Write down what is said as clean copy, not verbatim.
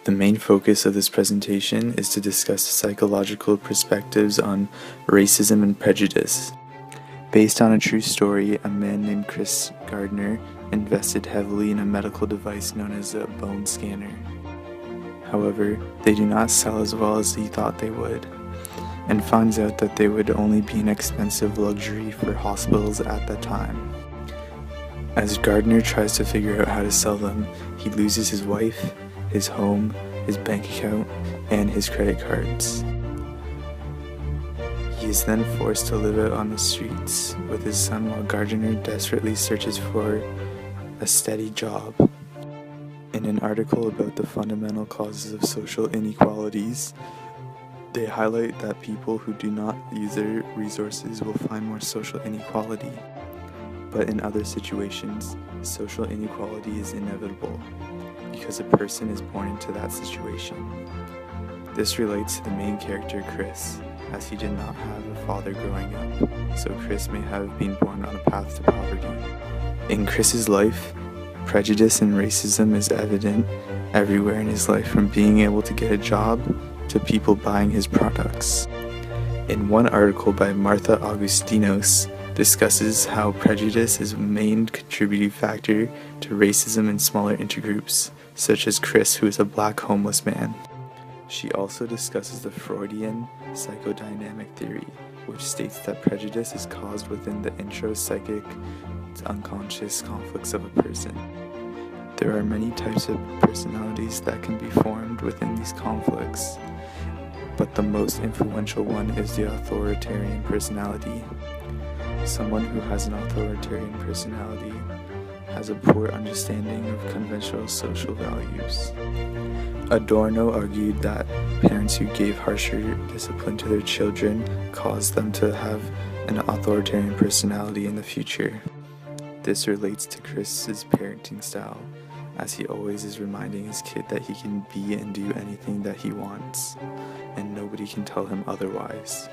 The main focus of this presentation is to discuss psychological perspectives on racism and prejudice. Based on a true story, a man named Chris Gardner invested heavily in a medical device known as a bone scanner. However, they do not sell as well as he thought they would, and finds out that they would only be an expensive luxury for hospitals at that time. As Gardner tries to figure out how to sell them, he loses his wife, his home, his bank account, and his credit cards. He is then forced to live out on the streets with his son while Gardner desperately searches for a steady job. In an article about the fundamental causes of social inequalities, they highlight that people who do not use their resources will find more social inequality. But in other situations, social inequality is inevitable because a person is born into that situation. This relates to the main character, Chris, as he did not have a father growing up, so Chris may have been born on a path to poverty. In Chris's life, prejudice and racism is evident everywhere in his life, from being able to get a job to people buying his products. In one article by Martha Agustinos, discusses how prejudice is a main contributing factor to racism in smaller intergroups, such as Chris, who is a black homeless man. She also discusses the Freudian psychodynamic theory, which states that prejudice is caused within the intra-psychic unconscious conflicts of a person. There are many types of personalities that can be formed within these conflicts, but the most influential one is the authoritarian personality. Someone who has an authoritarian personality has a poor understanding of conventional social values. Adorno argued that parents who gave harsher discipline to their children caused them to have an authoritarian personality in the future. This relates to Chris's parenting style, as he always is reminding his kid that he can be and do anything that he wants, and nobody can tell him otherwise.